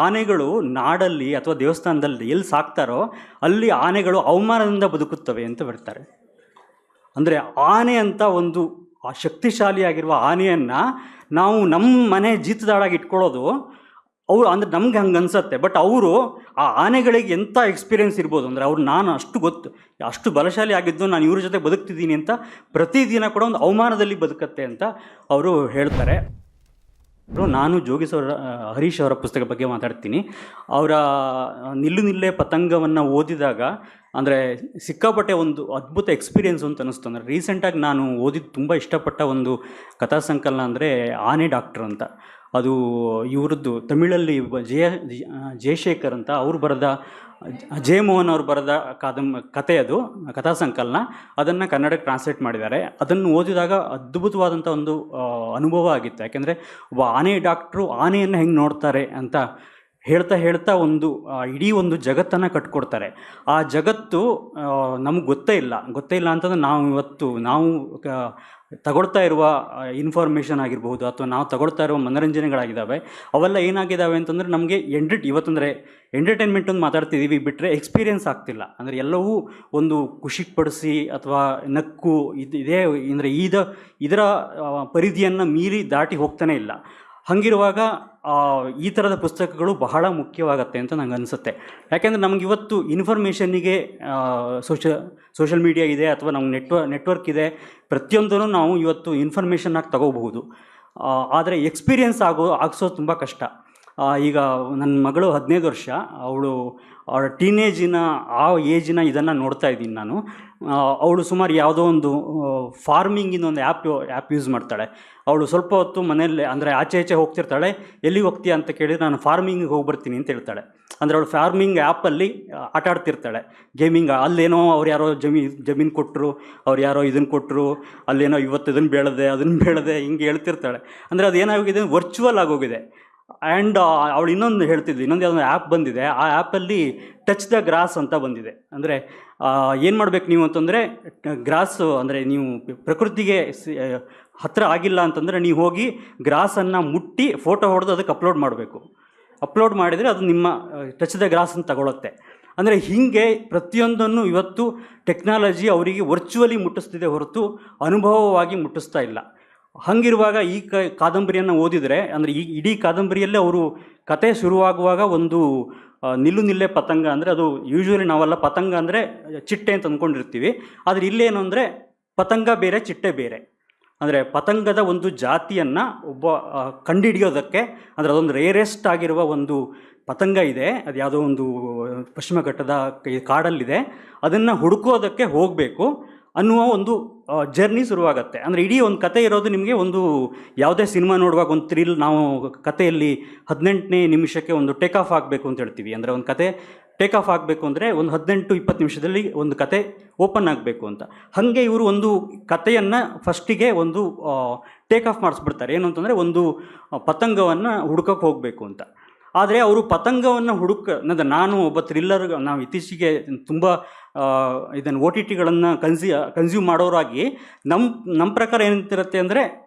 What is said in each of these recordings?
ಆನೆಗಳು ನಾಡಲ್ಲಿ ಅಥವಾ ದೇವಸ್ಥಾನದಲ್ಲಿ ಎಲ್ಲಿ ಸಾಕ್ತಾರೋ ಅಲ್ಲಿ ಆನೆಗಳು ಅವಮಾನದಿಂದ ಬದುಕುತ್ತವೆ ಅಂತ ಬರ್ತಾರೆ. ಅಂದರೆ ಆನೆ ಅಂತ ಒಂದು ಶಕ್ತಿಶಾಲಿಯಾಗಿರುವ ಆನೆಯನ್ನು ನಾವು ನಮ್ಮ ಮನೆ ಜೀತದಾಳಾಗಿ ಇಟ್ಕೊಳ್ಳೋದು ಅವರು ಅಂದರೆ ನಮ್ಗೆ ಹಂಗೆ ಅನ್ಸುತ್ತೆ. ಬಟ್ ಅವರು ಆ ಆನೆಗಳಿಗೆ ಎಂಥ ಎಕ್ಸ್ಪೀರಿಯೆನ್ಸ್ ಇರ್ಬೋದು ಅಂದರೆ ನಾನು ಅಷ್ಟು ಬಲಶಾಲಿ ಆಗಿದ್ದು ನಾನು ಇವ್ರ ಜೊತೆ ಬದುಕ್ತಿದ್ದೀನಿ ಅಂತ ಪ್ರತಿದಿನ ಕೂಡ ಒಂದು ಅವಮಾನದಲ್ಲಿ ಬದುಕತ್ತೆ ಅಂತ ಅವರು ಹೇಳ್ತಾರೆ. ನಾನು ಜೋಗಿಸ್ ಅವರ ಹರೀಶ್ ಅವರ ಪುಸ್ತಕ ಬಗ್ಗೆ ಮಾತಾಡ್ತೀನಿ. ಅವರ ನಿಲ್ಲು ನಿಲ್ಲೇ ಪತಂಗವನ್ನು ಓದಿದಾಗ ಅಂದರೆ ಸಿಕ್ಕಾಪಟ್ಟೆ ಒಂದು ಅದ್ಭುತ ಎಕ್ಸ್ಪೀರಿಯೆನ್ಸ್ ಅಂತ ಅನ್ನಿಸ್ತು. ಅಂದರೆ ರೀಸೆಂಟಾಗಿ ನಾನು ಓದಿದ್ದು ತುಂಬ ಇಷ್ಟಪಟ್ಟ ಒಂದು ಕಥಾ ಸಂಕಲನ ಅಂದರೆ ಆನೆ ಡಾಕ್ಟರ್ ಅಂತ. ಅದು ಇವ್ರದ್ದು ತಮಿಳಲ್ಲಿ ಜಯಶೇಖರ್ ಅಂತ ಅವ್ರು ಬರೆದ ಜಯಮೋಹನ್ ಅವರು ಬರೆದ ಕತೆ, ಅದು ಕಥಾ ಸಂಕಲನ. ಅದನ್ನು ಕನ್ನಡಕ್ಕೆ ಟ್ರಾನ್ಸ್ಲೇಟ್ ಮಾಡಿದ್ದಾರೆ. ಅದನ್ನು ಓದಿದಾಗ ಅದ್ಭುತವಾದಂಥ ಒಂದು ಅನುಭವ ಆಗಿತ್ತು. ಯಾಕೆಂದರೆ ಒಬ್ಬ ಆನೆ ಡಾಕ್ಟ್ರು ಆನೆಯನ್ನು ಹೆಂಗೆ ನೋಡ್ತಾರೆ ಅಂತ ಹೇಳ್ತಾ ಒಂದು ಇಡೀ ಒಂದು ಜಗತ್ತನ್ನು ಕಟ್ಕೊಡ್ತಾರೆ. ಆ ಜಗತ್ತು ನಮಗೆ ಗೊತ್ತೇ ಇಲ್ಲ ಅಂತಂದ್ರೆ ನಾವು ತಗೊಳ್ತಾ ಇರುವ ಇನ್ಫಾರ್ಮೇಷನ್ ಆಗಿರ್ಬೋದು ಅಥವಾ ನಾವು ತಗೊಳ್ತಾ ಇರುವ ಮನೋರಂಜನೆಗಳಾಗಿದ್ದಾವೆ, ಅವೆಲ್ಲ ಏನಾಗಿದ್ದಾವೆ ಅಂತಂದರೆ ನಮಗೆ ಇವತ್ತಂದರೆ ಎಂಟರ್ಟೈನ್ಮೆಂಟ್ ಒಂದು ಮಾತಾಡ್ತಿದ್ದೀವಿ ಬಿಟ್ಟರೆ ಎಕ್ಸ್ಪೀರಿಯೆನ್ಸ್ ಆಗ್ತಿಲ್ಲ. ಅಂದರೆ ಎಲ್ಲವೂ ಒಂದು ಖುಷಿಪಡಿಸಿ ಅಥವಾ ನಕ್ಕು ಇದೇ ಅಂದರೆ ಇದರ ಪರಿಧಿಯನ್ನು ಮೀರಿ ದಾಟಿ ಹೋಗ್ತಾನೆ ಇಲ್ಲ. ಹಾಗಿರುವಾಗ ಈ ಥರದ ಪುಸ್ತಕಗಳು ಬಹಳ ಮುಖ್ಯವಾಗತ್ತೆ ಅಂತ ನಂಗೆ ಅನಿಸುತ್ತೆ. ಯಾಕೆಂದರೆ ನಮ್ಗೆ ಇವತ್ತು ಇನ್ಫಾರ್ಮೇಷನ್ನಿಗೆ ಸೋಷಲ್ ಮೀಡಿಯಾ ಇದೆ ಅಥವಾ ನಮ್ಗೆ ನೆಟ್ವರ್ಕ್ ಇದೆ. ಪ್ರತಿಯೊಂದನ್ನು ನಾವು ಇವತ್ತು ಇನ್ಫಾರ್ಮೇಷನ್ನಾಗಿ ತಗೋಬಹುದು. ಆದರೆ ಎಕ್ಸ್ಪೀರಿಯೆನ್ಸ್ ಆಗಿಸೋದು ತುಂಬ ಕಷ್ಟ. ಈಗ ನನ್ನ ಮಗಳು 15 ವರ್ಷ, ಅವಳ ಟೀನೇಜಿನ ಏಜಿನ ಇದನ್ನು ನೋಡ್ತಾ ಇದ್ದೀನಿ ನಾನು. ಅವಳು ಸುಮಾರು ಯಾವುದೋ ಒಂದು ಫಾರ್ಮಿಂಗಿನ ಒಂದು ಆ್ಯಪ್ ಯೂಸ್ ಮಾಡ್ತಾಳೆ. ಅವಳು ಸ್ವಲ್ಪ ಹೊತ್ತು ಮನೆಯಲ್ಲೇ ಅಂದರೆ ಆಚೆ ಹೋಗ್ತಿರ್ತಾಳೆ. ಎಲ್ಲಿಗೆ ಹೋಗ್ತೀಯ ಅಂತ ಕೇಳಿದರೆ ನಾನು ಫಾರ್ಮಿಂಗಿಗೆ ಹೋಗ್ಬರ್ತೀನಿ ಅಂತ ಹೇಳ್ತಾಳೆ. ಅಂದರೆ ಅವಳು ಫಾರ್ಮಿಂಗ್ ಆ್ಯಪಲ್ಲಿ ಆಟ ಆಡ್ತಿರ್ತಾಳೆ, ಗೇಮಿಂಗ್. ಅಲ್ಲೇನೋ ಅವ್ರು ಯಾರೋ ಜಮೀನು ಕೊಟ್ಟರು, ಅವ್ರು ಯಾರೋ ಇದನ್ನು ಕೊಟ್ಟರು, ಅಲ್ಲೇನೋ ಇವತ್ತು ಇದನ್ನು ಅದನ್ನು ಬೆಳೆದೆ ಹಿಂಗೆ ಹೇಳ್ತಿರ್ತಾಳೆ. ಅಂದರೆ ಅದು ಏನಾಗೋಗಿದೆ, ವರ್ಚುವಲ್ ಆಗೋಗಿದೆ. ಆ್ಯಂಡ್ ಅವಳು ಇನ್ನೊಂದು ಯಾವುದೋ ಆ್ಯಪ್ ಬಂದಿದೆ. ಆ ಆ್ಯಪಲ್ಲಿ ಟಚ್ ದ ಗ್ರಾಸ್ ಅಂತ ಬಂದಿದೆ. ಅಂದರೆ ಏನು ಮಾಡಬೇಕು ನೀವು ಅಂತಂದರೆ, ಗ್ರಾಸು ಅಂದರೆ ನೀವು ಪ್ರಕೃತಿಗೆ ಹತ್ತಿರ ಆಗಿಲ್ಲ ಅಂತಂದರೆ ನೀವು ಹೋಗಿ ಗ್ರಾಸನ್ನು ಮುಟ್ಟಿ ಫೋಟೋ ಹೊಡೆದು ಅದಕ್ಕೆ ಅಪ್ಲೋಡ್ ಮಾಡಬೇಕು. ಅಪ್ಲೋಡ್ ಮಾಡಿದರೆ ಅದು ನಿಮ್ಮ ಟಚ್ ದ ಗ್ರಾಸ್ ಅಂತ ತಗೊಳುತ್ತೆ. ಅಂದರೆ ಹೀಗೆ ಪ್ರತಿಯೊಂದನ್ನು ಇವತ್ತು ಟೆಕ್ನಾಲಜಿ ಅವರಿಗೆ ವರ್ಚುವಲಿ ಮುಟ್ಟಿಸ್ತಿದೆ ಹೊರತು ಅನುಭವವಾಗಿ ಮುಟ್ಟಿಸ್ತಾ ಇಲ್ಲ. ಹಾಗಿರುವಾಗ ಈ ಕಾದಂಬರಿಯನ್ನು ಓದಿದರೆ, ಅಂದರೆ ಈ ಇಡೀ ಕಾದಂಬರಿಯಲ್ಲೇ ಅವರು ಕತೆ ಶುರುವಾಗುವಾಗ ಒಂದು ನಿಲ್ಲು ನಿಲ್ಲೇ ಪತಂಗ ಅಂದರೆ ಅದು ಯೂಶ್ವಲಿ ನಾವೆಲ್ಲ ಪತಂಗ ಅಂದರೆ ಚಿಟ್ಟೆ ಅಂತ ಅಂದ್ಕೊಂಡಿರ್ತೀವಿ. ಆದರೆ ಇಲ್ಲೇನು ಅಂದರೆ ಪತಂಗ ಬೇರೆ ಚಿಟ್ಟೆ ಬೇರೆ. ಅಂದರೆ ಪತಂಗದ ಒಂದು ಜಾತಿಯನ್ನು ಕಂಡುಹಿಡಿಯೋದಕ್ಕೆ, ಅಂದರೆ ಅದೊಂದು ರೇರೆಸ್ಟ್ ಆಗಿರುವ ಒಂದು ಪತಂಗ ಇದೆ. ಅದು ಯಾವುದೋ ಒಂದು ಪಶ್ಚಿಮ ಘಟ್ಟದ ಕಾಡಲ್ಲಿದೆ. ಅದನ್ನು ಹುಡುಕೋದಕ್ಕೆ ಹೋಗಬೇಕು ಅನ್ನುವ ಒಂದು ಜರ್ನಿ ಶುರುವಾಗುತ್ತೆ. ಅಂದರೆ ಇಡೀ ಒಂದು ಕತೆ ಇರೋದು ನಿಮಗೆ ಒಂದು ಯಾವುದೇ ಸಿನಿಮಾ ನೋಡುವಾಗ ಒಂದು ಥ್ರಿಲ್, ನಾವು ಕಥೆಯಲ್ಲಿ 18ನೇ ನಿಮಿಷಕ್ಕೆ ಒಂದು ಟೇಕ್ ಆಫ್ ಆಗಬೇಕು ಅಂತ ಹೇಳ್ತೀವಿ. ಅಂದರೆ ಒಂದು ಕತೆ ಟೇಕ್ ಆಫ್ ಆಗಬೇಕು ಅಂದರೆ ಒಂದು 18-20 ನಿಮಿಷದಲ್ಲಿ ಒಂದು ಕತೆ ಓಪನ್ ಆಗಬೇಕು ಅಂತ. ಹಾಗೆ ಇವರು ಒಂದು ಕಥೆಯನ್ನು ಫಸ್ಟಿಗೆ ಒಂದು ಟೇಕ್ ಆಫ್ ಮಾಡಿಸ್ಬಿಡ್ತಾರೆ. ಏನು ಅಂತಂದರೆ ಒಂದು ಪತಂಗವನ್ನು ಹುಡುಕೋಕ್ಕೆ ಹೋಗಬೇಕು ಅಂತ. ಆದರೆ ಅವರು ಪತಂಗವನ್ನು ನಾನು ಒಬ್ಬ ಥ್ರಿಲ್ಲರ್, ನಾವು ಇತ್ತೀಚೆಗೆ ತುಂಬ ಇದನ್ನು OTTಗಳನ್ನು ಕನ್ಸ್ಯೂಮ್ ಮಾಡೋರಾಗಿ ನಮ್ಮ ಪ್ರಕಾರ ಏನಂತಿರುತ್ತೆ ಅಂದರೆ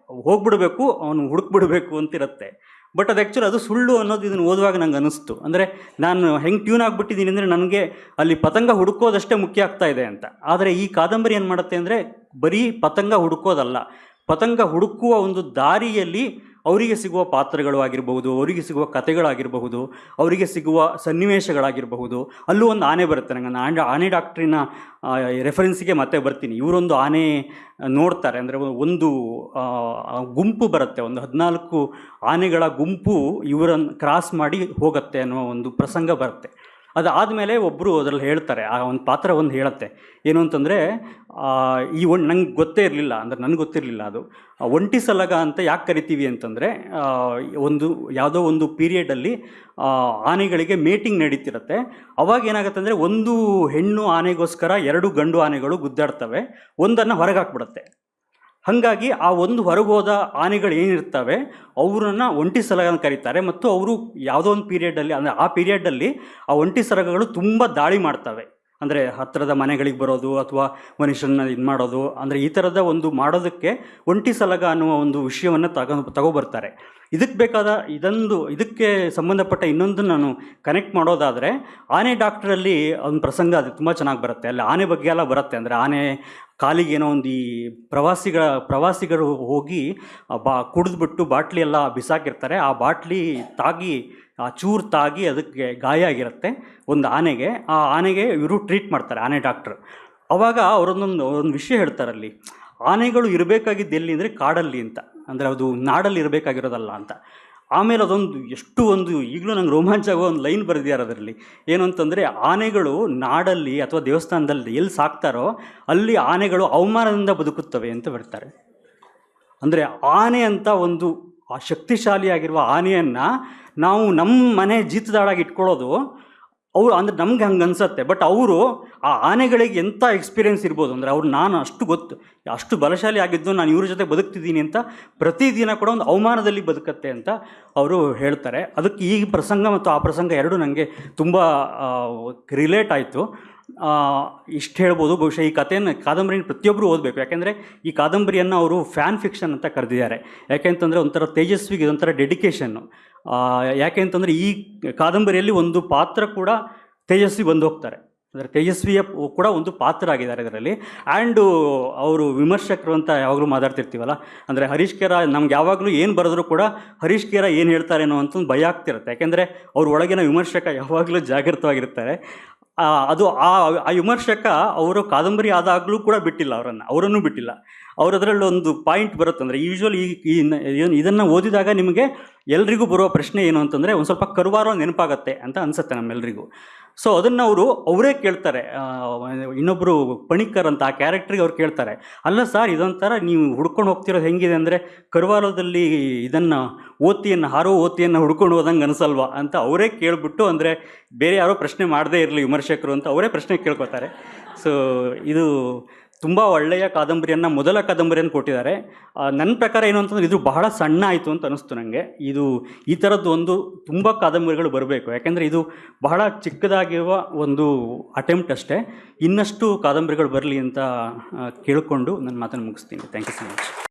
ಹೋಗ್ಬಿಡಬೇಕು, ಅವನು ಹುಡುಕ್ಬಿಡಬೇಕು ಅಂತಿರುತ್ತೆ. ಬಟ್ ಅದು ಆ್ಯಕ್ಚುಲಿ ಅದು ಸುಳ್ಳು ಅನ್ನೋದು ಇದನ್ನು ಓದುವಾಗ ನಂಗೆ ಅನ್ನಿಸ್ತು. ಅಂದರೆ ನಾನು ಹೆಂಗೆ ಟ್ಯೂನ್ ಆಗಿಬಿಟ್ಟಿದ್ದೀನಿ ಅಂದರೆ ನನಗೆ ಅಲ್ಲಿ ಪತಂಗ ಹುಡುಕೋದಷ್ಟೇ ಮುಖ್ಯ ಆಗ್ತಾ ಇದೆ ಅಂತ. ಆದರೆ ಈ ಕಾದಂಬರಿ ಏನು ಮಾಡುತ್ತೆ ಅಂದರೆ ಬರೀ ಪತಂಗ ಹುಡುಕೋದಲ್ಲ, ಪತಂಗ ಹುಡುಕುವ ಒಂದು ದಾರಿಯಲ್ಲಿ ಅವರಿಗೆ ಸಿಗುವ ಪಾತ್ರಗಳು ಆಗಿರಬಹುದು, ಅವರಿಗೆ ಸಿಗುವ ಕಥೆಗಳಾಗಿರಬಹುದು, ಅವರಿಗೆ ಸಿಗುವ ಸನ್ನಿವೇಶಗಳಾಗಿರಬಹುದು. ಅಲ್ಲೂ ಒಂದು ಆನೆ ಬರುತ್ತೆ. ನಂಗೆ ಆನೆ ಡಾಕ್ಟ್ರಿನ ರೆಫರೆನ್ಸಿಗೆ ಮತ್ತೆ ಬರ್ತೀನಿ. ಇವರೊಂದು ಆನೆ ನೋಡ್ತಾರೆ. ಅಂದರೆ ಒಂದು ಗುಂಪು ಬರುತ್ತೆ, ಒಂದು 14 ಆನೆಗಳ ಗುಂಪು ಇವರನ್ನು ಕ್ರಾಸ್ ಮಾಡಿ ಹೋಗುತ್ತೆ ಅನ್ನೋ ಒಂದು ಪ್ರಸಂಗ ಬರುತ್ತೆ. ಅದಾದಮೇಲೆ ಒಬ್ಬರು ಅದರಲ್ಲಿ ಹೇಳ್ತಾರೆ, ಆ ಒಂದು ಪಾತ್ರ ಒಂದು ಹೇಳುತ್ತೆ ಏನು ಅಂತಂದರೆ, ನಂಗೆ ಗೊತ್ತೇ ಇರಲಿಲ್ಲ, ಅಂದರೆ ನನಗೆ ಗೊತ್ತಿರಲಿಲ್ಲ ಅದು ಒಂಟಿ ಸಲಗ ಅಂತ ಯಾಕೆ ಕರಿತೀವಿ ಅಂತಂದರೆ, ಯಾವುದೋ ಒಂದು ಪೀರಿಯಡಲ್ಲಿ ಆನೆಗಳಿಗೆ ಮೇಟಿಂಗ್ ನಡೀತಿರುತ್ತೆ. ಅವಾಗ ಏನಾಗುತ್ತೆ ಅಂದರೆ ಒಂದು ಹೆಣ್ಣು ಆನೆಗೋಸ್ಕರ 2 ಗಂಡು ಆನೆಗಳು ಗುದ್ದಾಡ್ತವೆ, ಒಂದನ್ನು ಹೊರಗೆ ಹಾಕ್ಬಿಡುತ್ತೆ. ಹಾಗಾಗಿ ಆ ಒಂದು ಹೊರಗೋದ ಆನೆಗಳು ಏನಿರ್ತವೆ ಅವರನ್ನು ಒಂಟಿ ಸಲಗ ಅಂತ ಕರೀತಾರೆ. ಮತ್ತು ಅವರು ಯಾವುದೋ ಒಂದು ಪೀರಿಯಡಲ್ಲಿ, ಅಂದರೆ ಆ ಪೀರಿಯಡಲ್ಲಿ ಆ ಒಂಟಿ ಸಲಗಗಳು ತುಂಬ ದಾಳಿ ಮಾಡ್ತವೆ ಅಂದರೆ ಹತ್ತಿರದ ಮನೆಗಳಿಗೆ ಬರೋದು ಅಥವಾ ಮನುಷ್ಯರನ್ನ ಇದು ಮಾಡೋದು, ಅಂದರೆ ಈ ಥರದ ಒಂದು ಮಾಡೋದಕ್ಕೆ ಒಂಟಿ ಸಲಗ ಅನ್ನುವ ಒಂದು ವಿಷಯವನ್ನು ತಗೊಬರ್ತಾರೆ. ಇದಕ್ಕೆ ಬೇಕಾದ ಇದಕ್ಕೆ ಸಂಬಂಧಪಟ್ಟ ಇನ್ನೊಂದು ನಾನು ಕನೆಕ್ಟ್ ಮಾಡೋದಾದರೆ, ಆನೆ ಡಾಕ್ಟ್ರಲ್ಲಿ ಒಂದು ಪ್ರಸಂಗ ಅದು ತುಂಬ ಚೆನ್ನಾಗಿ ಬರುತ್ತೆ. ಅಲ್ಲಿ ಆನೆ ಬಗ್ಗೆ ಎಲ್ಲ ಬರುತ್ತೆ. ಅಂದರೆ ಆನೆ ಕಾಲಿಗೆ ಏನೋ ಒಂದು ಈ ಪ್ರವಾಸಿಗರು ಹೋಗಿ ಕುಡಿದ್ಬಿಟ್ಟು ಬಾಟ್ಲಿ ಎಲ್ಲ ಬಿಸಾಕಿರ್ತಾರೆ. ಆ ಬಾಟ್ಲಿ ಆ ಚೂರು ತಾಗಿ ಅದಕ್ಕೆ ಗಾಯ ಆಗಿರುತ್ತೆ ಒಂದು ಆನೆಗೆ. ಆ ಆನೆಗೆ ಇವರು ಟ್ರೀಟ್ ಮಾಡ್ತಾರೆ, ಆನೆ ಡಾಕ್ಟ್ರು. ಆವಾಗ ಒಂದು ವಿಷಯ ಹೇಳ್ತಾರಲ್ಲಿ, ಆನೆಗಳು ಇರಬೇಕಾಗಿದ್ದು ಎಲ್ಲಿ ಅಂದರೆ ಕಾಡಲ್ಲಿ ಅಂತ, ಅಂದರೆ ಅದು ನಾಡಲ್ಲಿ ಇರಬೇಕಾಗಿರೋದಲ್ಲ ಅಂತ. ಆಮೇಲೆ ಅದೊಂದು ಈಗಲೂ ನಂಗೆ ರೋಮಾಂಚ ಆಗೋ ಒಂದು ಲೈನ್ ಬರೆದಿದ್ದಾರೆ ಅದರಲ್ಲಿ. ಏನು ಅಂತಂದರೆ, ಆನೆಗಳು ನಾಡಲ್ಲಿ ಅಥವಾ ದೇವಸ್ಥಾನದಲ್ಲಿ ಎಲ್ಲಿ ಸಾಕ್ತಾರೋ ಅಲ್ಲಿ ಆನೆಗಳು ಅವಮಾನದಿಂದ ಬದುಕುತ್ತವೆ ಅಂತ ಬರ್ತಾರೆ. ಅಂದರೆ ಆನೆ ಅಂತ ಒಂದು ಆ ಶಕ್ತಿಶಾಲಿಯಾಗಿರುವ ಆನೆಯನ್ನು ನಾವು ನಮ್ಮ ಮನೆ ಜೀತದಾಳಾಗಿ ಇಟ್ಕೊಳ್ಳೋದು ಅವರು, ಅಂದರೆ ನಮ್ಗೆ ಹಂಗೆ ಅನಿಸುತ್ತೆ. ಬಟ್ ಅವರು ಆ ಆನೆಗಳಿಗೆ ಎಂಥ ಎಕ್ಸ್ಪೀರಿಯೆನ್ಸ್ ಇರ್ಬೋದು ಅಂದರೆ, ನಾನು ಅಷ್ಟು ಬಲಶಾಲಿ ಆಗಿದ್ದು, ನಾನು ಇವ್ರ ಜೊತೆ ಬದುಕ್ತಿದ್ದೀನಿ ಅಂತ ಪ್ರತಿದಿನ ಕೂಡ ಒಂದು ಅವಮಾನದಲ್ಲಿ ಬದುಕತ್ತೆ ಅಂತ ಅವರು ಹೇಳ್ತಾರೆ. ಅದಕ್ಕೆ ಈ ಪ್ರಸಂಗ ಮತ್ತು ಆ ಪ್ರಸಂಗ ಎರಡೂ ನನಗೆ ತುಂಬ ರಿಲೇಟ್ ಆಯಿತು. ಇಷ್ಟು ಹೇಳ್ಬೋದು. ಬಹುಶಃ ಈ ಕಾದಂಬರಿನ ಪ್ರತಿಯೊಬ್ಬರು ಓದಬೇಕು. ಯಾಕೆಂದರೆ ಈ ಕಾದಂಬರಿಯನ್ನು ಅವರು ಫ್ಯಾನ್ ಫಿಕ್ಷನ್ ಅಂತ ಕರೆದಿದ್ದಾರೆ. ಯಾಕೆಂತಂದರೆ ಒಂಥರ ತೇಜಸ್ವಿಗೆ ಇದೊಂಥರ ಡೆಡಿಕೇಶನ್ನು. ಯಾಕೆ ಅಂತಂದರೆ ಈ ಕಾದಂಬರಿಯಲ್ಲಿ ಒಂದು ಪಾತ್ರ ಕೂಡ ತೇಜಸ್ವಿ ಬಂದು ಹೋಗ್ತಾರೆ. ಅಂದರೆ ತೇಜಸ್ವಿಯ ಕೂಡ ಒಂದು ಪಾತ್ರ ಆಗಿದ್ದಾರೆ ಇದರಲ್ಲಿ. ಆ್ಯಂಡು ಅವರು ವಿಮರ್ಶಕರು ಅಂತ ಯಾವಾಗಲೂ ಮಾತಾಡ್ತಿರ್ತೀವಲ್ಲ, ಅಂದರೆ ಹರೀಶ್ ಕೇರ ನಮ್ಗೆ ಯಾವಾಗಲೂ ಏನು ಬರೆದ್ರೂ ಕೂಡ ಹರೀಶ್ ಕೇರ ಏನು ಹೇಳ್ತಾರೇನೋ ಅಂತ ಒಂದು ಭಯ ಆಗ್ತಿರುತ್ತೆ. ಯಾಕೆಂದರೆ ಅವ್ರ ಒಳಗಿನ ವಿಮರ್ಶಕ ಯಾವಾಗಲೂ ಜಾಗೃತವಾಗಿರ್ತಾರೆ. ಅದು ಆ ವಿಮರ್ಶಕ ಅವರು ಕಾದಂಬರಿ ಆದಾಗಲೂ ಕೂಡ ಬಿಟ್ಟಿಲ್ಲ, ಅವರನ್ನು ಬಿಟ್ಟಿಲ್ಲ. ಅವರದ್ರಲ್ಲಿ ಒಂದು ಪಾಯಿಂಟ್ ಬರುತ್ತೆ. ಅಂದರೆ ಯೂಶ್ವಲಿ ಇದನ್ನು ಓದಿದಾಗ ನಿಮಗೆ ಎಲ್ರಿಗೂ ಬರುವ ಪ್ರಶ್ನೆ ಏನು ಅಂತಂದರೆ, ಒಂದು ಸ್ವಲ್ಪ ಕರುವಾರ ನೆನಪಾಗತ್ತೆ ಅಂತ ಅನಿಸುತ್ತೆ ನಮ್ಮೆಲ್ಲರಿಗೂ. ಸೊ ಅದನ್ನು ಅವರೇ ಕೇಳ್ತಾರೆ. ಇನ್ನೊಬ್ಬರು ಪಣಿಕರ್ ಅಂತ ಆ ಕ್ಯಾರೆಕ್ಟ್ರಿಗೆ ಅವ್ರು ಕೇಳ್ತಾರೆ, ಅಲ್ಲ ಸರ್ ಇದೊಂಥರ ನೀವು ಹುಡ್ಕೊಂಡು ಹೋಗ್ತಿರೋದು ಹೆಂಗಿದೆ ಅಂದರೆ, ಕರುವಾರದಲ್ಲಿ ಇದನ್ನು ಹಾರೋ ಓತಿಯನ್ನು ಹುಡ್ಕೊಂಡು ಹೋದಂಗೆ ಅನಿಸಲ್ವಾ ಅಂತ ಅವರೇ ಕೇಳಿಬಿಟ್ಟು, ಅಂದರೆ ಬೇರೆ ಯಾರೋ ಪ್ರಶ್ನೆ ಮಾಡದೇ ಇರಲಿ ವಿಮರ್ಶಕರು ಅಂತ ಅವರೇ ಪ್ರಶ್ನೆ ಕೇಳ್ಕೊತಾರೆ. ಸೊ ಇದು ತುಂಬ ಒಳ್ಳೆಯ ಕಾದಂಬರಿಯನ್ನು, ಮೊದಲ ಕಾದಂಬರಿಯನ್ನು ಕೊಟ್ಟಿದ್ದಾರೆ. ನನ್ನ ಪ್ರಕಾರ ಏನು ಅಂತಂದರೆ, ಇದು ಬಹಳ ಸಣ್ಣ ಆಯಿತು ಅಂತ ಅನ್ನಿಸ್ತು ನನಗೆ. ಈ ಥರದ್ದು ತುಂಬ ಕಾದಂಬರಿಗಳು ಬರಬೇಕು. ಯಾಕೆಂದರೆ ಇದು ಬಹಳ ಚಿಕ್ಕದಾಗಿರುವ ಒಂದು ಅಟೆಂಪ್ಟ್ ಅಷ್ಟೇ. ಇನ್ನಷ್ಟು ಕಾದಂಬರಿಗಳು ಬರಲಿ ಅಂತ ಕೇಳಿಕೊಂಡು ನನ್ನ ಮಾತನ್ನು ಮುಗಿಸ್ತೀನಿ. Thank you so much.